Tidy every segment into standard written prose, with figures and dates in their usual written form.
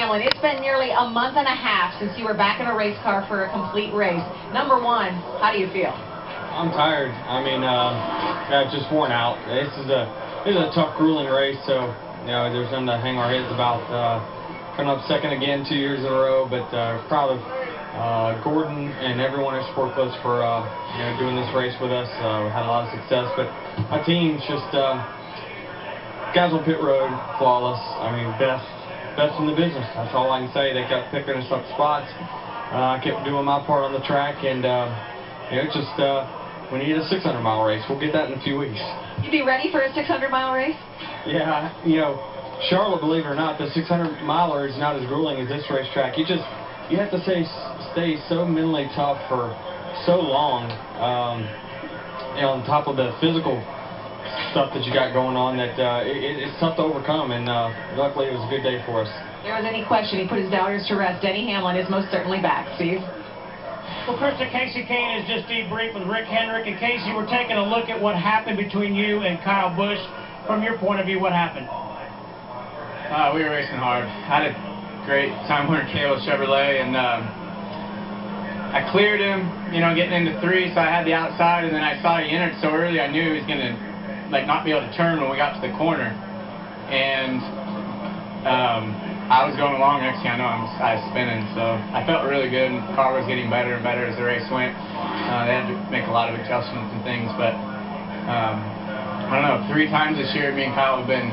Hamlin, it's been nearly a month and a half since you were back in a race car for a complete race. Number one, how do you feel? I'm tired. I mean, just worn out. This is a tough, grueling race, so there's nothing to hang our heads about. Coming up second again 2 years in a row, but proud of Gordon and everyone at Sport Clips for doing this race with us. We had a lot of success, but my team's just guys on pit road, flawless. I mean, best in the business. That's all I can say. They kept picking us up spots. I kept doing my part on the track, and we need a 600-mile race. We'll get that in a few weeks. You be ready for a 600-mile race? Yeah, Charlotte, believe it or not, the 600-miler is not as grueling as this racetrack. You have to stay so mentally tough for so long, on top of the physical stuff that you got going on, that it's tough to overcome, and luckily it was a good day for us. If there was any question, he put his doubters to rest. Denny Hamlin is most certainly back. Steve? Well, Krista, Casey Kane has just debriefed with Rick Hendrick, and Casey, we're taking a look at what happened between you and Kyle Busch. From your point of view, what happened? We were racing hard. I had a great time winner Kayla Chevrolet, and I cleared him, getting into three, so I had the outside, and then I saw he entered so early, I knew he was going to not be able to turn when we got to the corner. And I was going along, next thing I know, I was spinning, so I felt really good, and the car was getting better and better as the race went. They had to make a lot of adjustments and things, but I don't know, 3 times this year me and Kyle have been,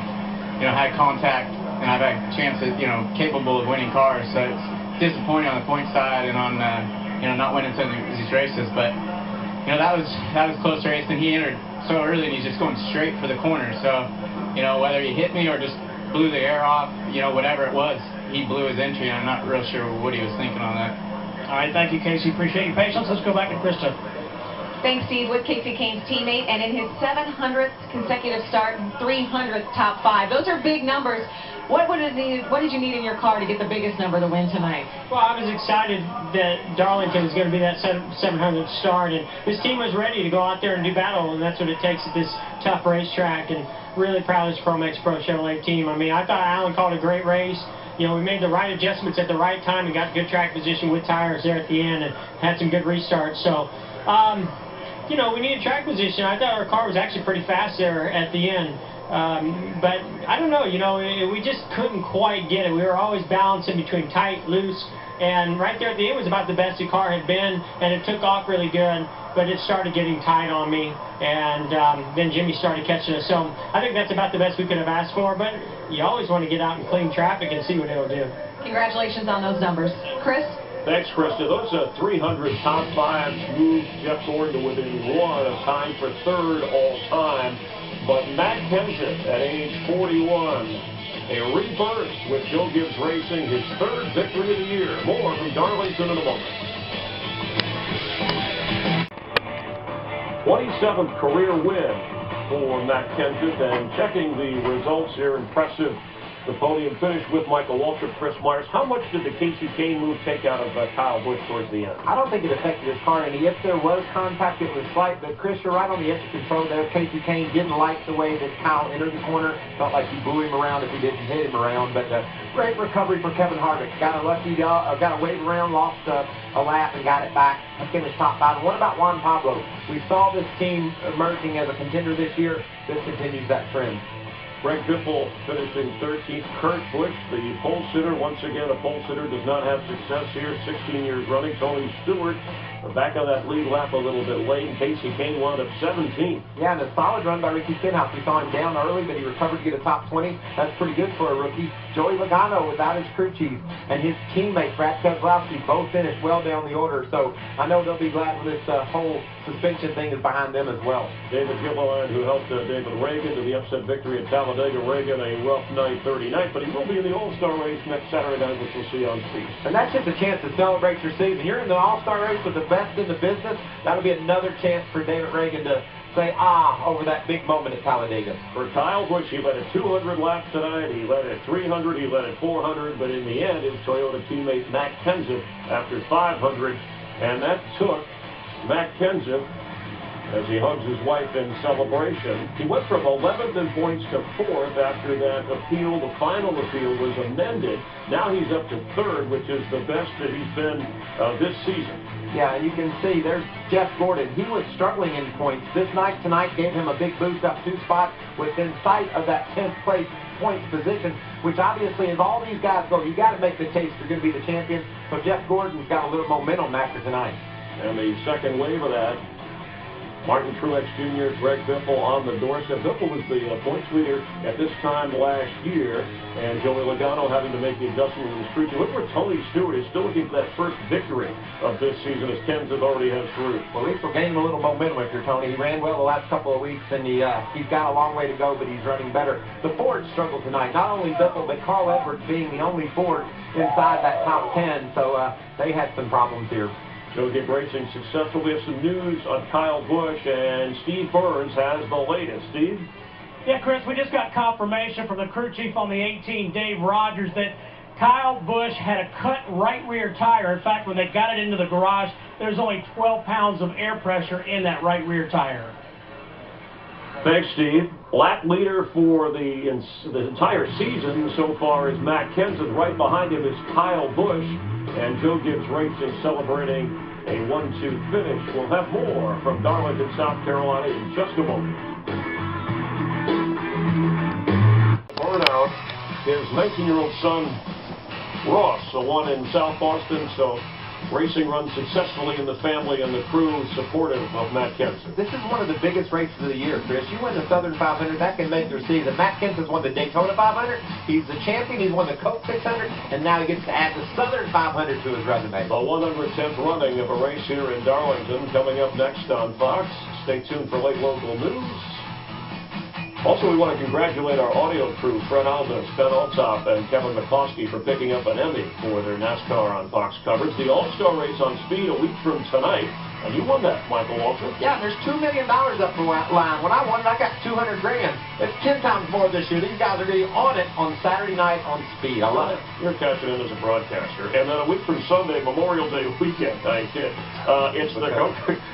had contact, and I've had chances, capable of winning cars, so it's disappointing on the point side and on, not winning some of these races, but, that was close race, and he entered so early, and he's just going straight for the corner, so, whether he hit me or just blew the air off, whatever it was, he blew his entry, and I'm not real sure what he was thinking on that. All right, thank you, Casey. Appreciate your patience. Let's go back to Krista. Thanks, Steve, with Casey Kane's teammate, and in his 700th consecutive start, 300th top 5. Those are big numbers. What did you need in your car to get the biggest number to win tonight? Well, I was excited that Darlington was going to be that 700th start, and this team was ready to go out there and do battle, and that's what it takes at this tough racetrack. And really proud of this Pro-Max Pro Chevrolet team. I mean, I thought Alan called a great race. We made the right adjustments at the right time and got good track position with tires there at the end and had some good restarts. So, we needed track position. I thought our car was actually pretty fast there at the end. But I don't know, we just couldn't quite get it. We were always balancing between tight, loose, and right there at the end was about the best the car had been, and it took off really good, but it started getting tight on me, and then Jimmy started catching us. So I think that's about the best we could have asked for, but you always want to get out and clean traffic and see what it'll do. Congratulations on those numbers. Chris? Thanks, Krista. Those 300 top 5s moved Jeff Gordon to within 1 of time for 3rd all-time. But Matt Kenseth, at age 41, a rebirth with Joe Gibbs Racing, his 3rd victory of the year. More from Darlington in a moment. 27th career win for Matt Kenseth, and checking the results here, impressive. The podium finish with Michael Waltrip, Chris Myers. How much did the Casey Kane move take out of Kyle Busch towards the end? I don't think it affected his car any. If there was contact, it was slight. But Chris, you're right on the edge of control there. Casey Kane didn't like the way that Kyle entered the corner. Felt like he blew him around if he didn't hit him around. But great recovery for Kevin Harvick. Got a lucky, got a wave around, lost a lap, and got it back. Finished top 5. And what about Juan Pablo? We saw this team emerging as a contender this year. This continues that trend. Greg Biffle finishing 13th. Kurt Busch, the pole sitter. Once again, a pole sitter does not have success here. 16 years running. Tony Stewart back on that lead lap a little bit late. Casey Kane wound up 17th. Yeah, and a solid run by Ricky Stenhouse. We saw him down early, but he recovered to get a top 20. That's pretty good for a rookie. Joey Logano without his crew chief and his teammate Brad Keselowski both finished well down the order. So I know they'll be glad when this whole suspension thing is behind them as well. David Gilliland, who helped David Reagan to the upset victory at Talladega. Reagan a rough night, 39th, but he will be in the All-Star race next Saturday night, which we'll see on Speed. And that's just a chance to celebrate your season. You're in the All-Star race with the best in the business. That'll be another chance for David Reagan to say over that big moment at Talladega. For Kyle Busch, he led at 200 laps tonight. He led at 300. He led at 400. But in the end, his Toyota teammate Matt Kenseth after 500. And that took Matt Kenseth as he hugs his wife in celebration. He went from 11th in points to 4th after that appeal. The final appeal was amended. Now he's up to 3rd, which is the best that he's been this season. Yeah, and you can see there's Jeff Gordon. He was struggling in points. This night tonight gave him a big boost up 2 spots within sight of that 10th place points position, which obviously as all these guys go, you got to make the case you're going to be the champion. So Jeff Gordon's got a little momentum after tonight. And the second wave of that, Martin Truex Jr., Greg Biffle on the doorstep. Biffle was the points leader at this time last year, and Joey Logano having to make the adjustment with his crew. Look where Tony Stewart is still looking for that first victory of this season, as Kenseth already has through. Well, at least we're gaining a little momentum if you're Tony. He ran well the last couple of weeks, and he's got a long way to go, but he's running better. The Fords struggled tonight. Not only Biffle, but Carl Edwards being the only Ford inside that top 10, so they had some problems here. Joe Gibbs Racing successful. We have some news on Kyle Busch, and Steve Burns has the latest. Steve? Yeah, Chris, we just got confirmation from the crew chief on the 18, Dave Rogers, that Kyle Busch had a cut right rear tire. In fact, when they got it into the garage, there's only 12 pounds of air pressure in that right rear tire. Thanks, Steve. Lap leader for the entire season so far is Matt Kenseth. Right behind him is Kyle Busch, and Joe Gibbs Racing celebrating a 1-2 finish. We'll have more from Darlington, South Carolina in just a moment. Burnout, his 19-year-old son, Ross, the one in South Boston, so racing runs successfully in the family and the crew supportive of Matt Kenseth. This is one of the biggest races of the year, Chris. You win the Southern 500, that can make your season. Matt Kenseth won the Daytona 500. He's the champion. He's won the Coke 600, and now he gets to add the Southern 500 to his resume. The 110th running of a race here in Darlington coming up next on Fox. Stay tuned for late local news. Also, we want to congratulate our audio crew, Fred Aldous, Ben Althoff, and Kevin McCloskey for picking up an Emmy for their NASCAR on Fox coverage. The All-Star race on Speed a week from tonight. And you won that, Michael Waltrip. Yeah, there's $2 million up the line. When I won it, I got $200 grand. It's 10 times more this year. These guys are going to be on it on Saturday night on Speed. I love it. You're cashing in as a broadcaster. And then a week from Sunday, Memorial Day weekend, I kid. It's the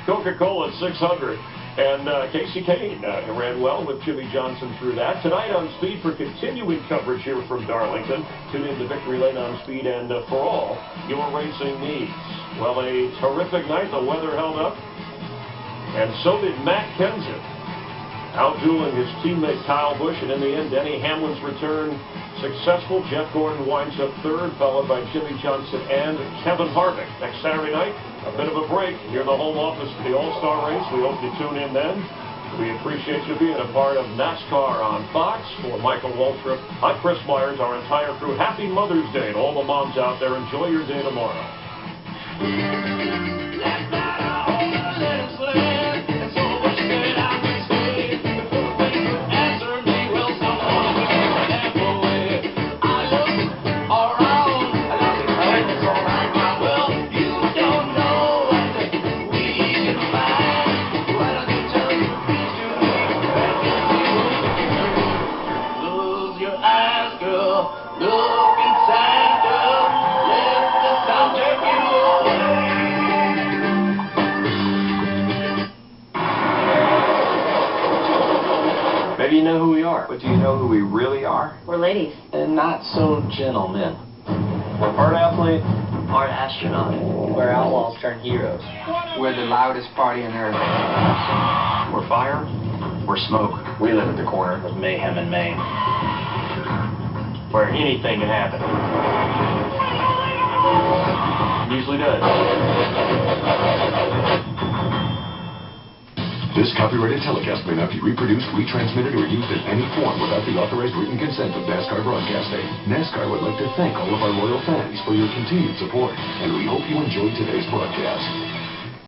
Coca-Cola 600. And Casey Kane ran well with Jimmy Johnson through that. Tonight on Speed, for continuing coverage here from Darlington, tune in to Victory Lane on Speed and for all your racing needs. Well, a terrific night. The weather held up. And so did Matt Kenseth, outdueling his teammate Kyle Busch. And in the end, Denny Hamlin's return successful. Jeff Gordon winds up 3rd, followed by Jimmy Johnson and Kevin Harvick. Next Saturday night, a bit of a break here in the home office for the All-Star race. We hope you tune in then. We appreciate you being a part of NASCAR on Fox. For Michael Waltrip, I'm Chris Myers, our entire crew. Happy Mother's Day to all the moms out there. Enjoy your day tomorrow. Maybe you know who we are, but do you know who we really are? We're ladies. And not so gentlemen. We're part athlete. Part astronaut. We're outlaws turned heroes. We're the loudest party on earth. We're fire. We're smoke. We live at the corner of Mayhem and Maine, Where anything can happen. Usually does. This copyrighted telecast may not be reproduced, retransmitted, or used in any form without the authorized written consent of NASCAR Broadcasting. NASCAR would like to thank all of our loyal fans for your continued support, and we hope you enjoyed today's broadcast.